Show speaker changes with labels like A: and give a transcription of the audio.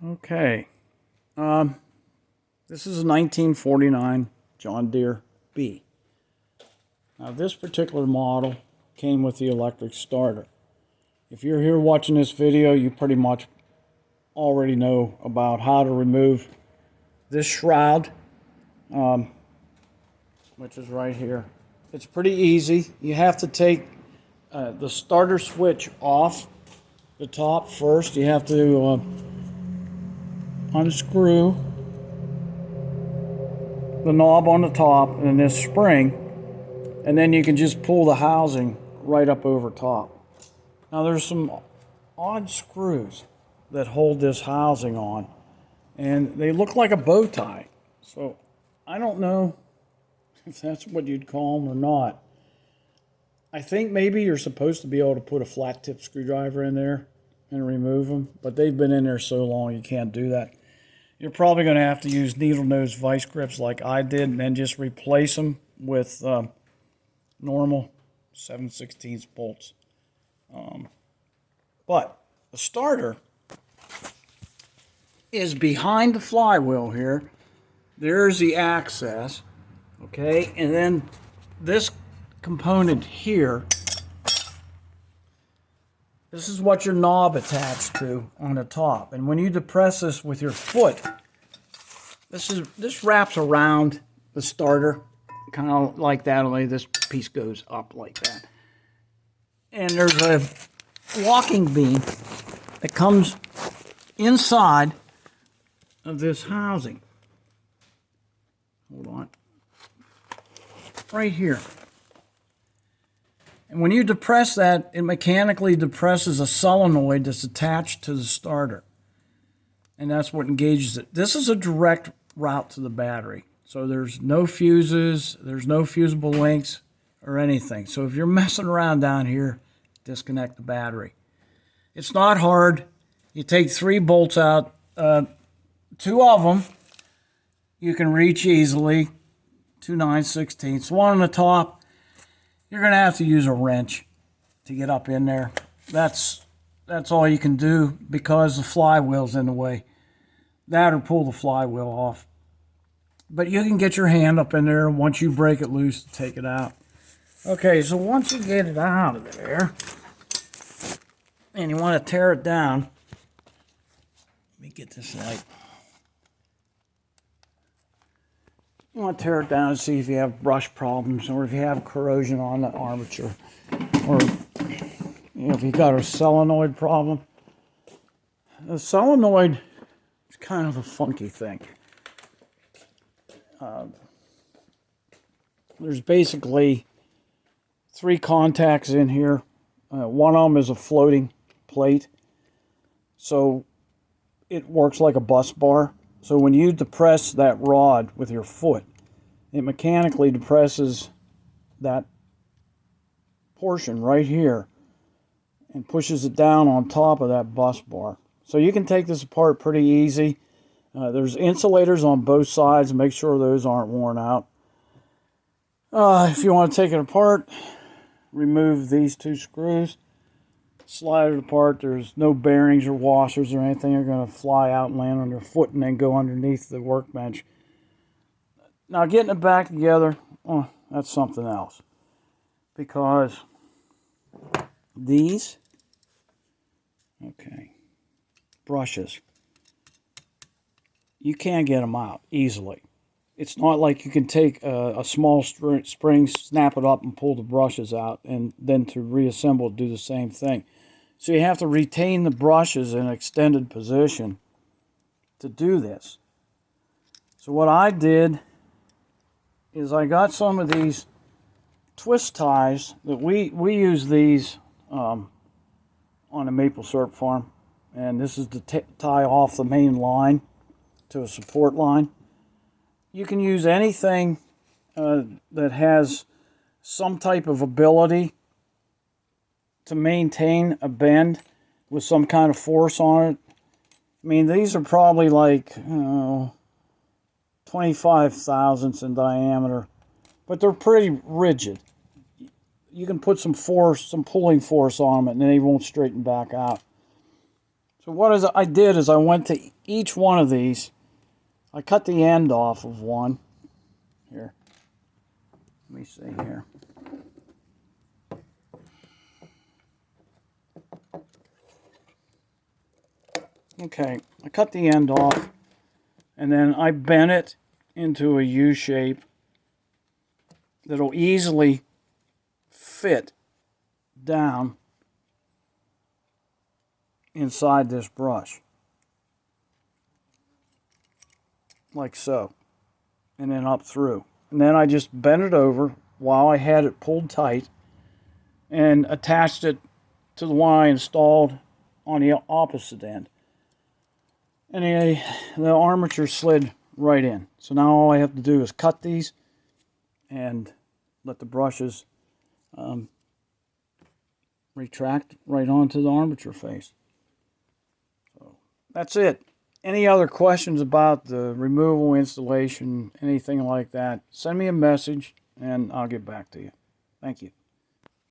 A: Okay. This is a 1949 John Deere B. Now this particular model came with the electric starter. If you're here watching this video, you pretty much already know about how to remove this shroud, which is right here. It's pretty easy. You have to take the starter switch off the top first. You have to unscrew the knob on the top and this spring, and then you can just pull the housing right up over top. Now there's some odd screws that hold this housing on, and they look like a bow tie. So I don't know if that's what you'd call them or not. I think maybe you're supposed to be able to put a flat tip screwdriver in there and remove them, but they've been in there so long you can't do that. You're probably going to have to use needle nose vice grips like I did, and then just replace them with normal 7/16 bolts. But the starter is behind the flywheel here. There's the access, okay, and then this component here, this is what your knob attached to on the top. And when you depress this with your foot, this wraps around the starter, kind of like that, only this piece goes up like that. And there's a walking beam that comes inside of this housing. Hold on. Right here. And when you depress that, it mechanically depresses a solenoid that's attached to the starter. And that's what engages it. This is a direct route to the battery. So there's no fuses, there's no fusible links or anything. So if you're messing around down here, disconnect the battery. It's not hard. You take 3 bolts out. 2 of them you can reach easily. 2 9/16. One on the top, you're going to have to use a wrench to get up in there. That's all you can do because the flywheel's in the way. That or pull the flywheel off. But you can get your hand up in there once you break it loose to take it out. Okay, so once you get it out of there, and you want to tear it down, let me get this light. You want to tear it down and see if you have brush problems or if you have corrosion on the armature, or if you got a solenoid problem. The solenoid is kind of a funky thing. There's basically 3 contacts in here. One of them is a floating plate, so it works like a bus bar. So when you depress that rod with your foot, it mechanically depresses that portion right here and pushes it down on top of that bus bar. So you can take this apart pretty easy. There's insulators on both sides. Make sure those aren't worn out. If you want to take it apart, remove these 2 screws. Slide it apart. There's no bearings or washers or anything. They're going to fly out and land on your foot and then go underneath the workbench. Now getting it back together, that's something else. Because these, brushes, you can't get them out easily. It's not like you can take a small spring, snap it up and pull the brushes out, and then to reassemble do the same thing. So you have to retain the brushes in an extended position to do this. So what I did is I got some of these twist ties that we use these on a maple syrup farm, and this is to tie off the main line to a support line. You can use anything that has some type of ability to maintain a bend with some kind of force on it. I mean, these are probably like 25 thousandths in diameter, but they're pretty rigid. You can put some force, some pulling force on them, and they won't straighten back out. So what I did is I went to each one of these. I cut the end off of one. Here. Let me see here. Okay, I cut the end off, and then I bent it into a U shape that'll easily fit down inside this brush, like so, and then up through. And then I just bent it over while I had it pulled tight and attached it to the one I installed on the opposite end. And the armature slid right in. So now all I have to do is cut these and let the brushes retract right onto the armature face. So that's it. Any other questions about the removal, installation, anything like that, send me a message and I'll get back to you. Thank you.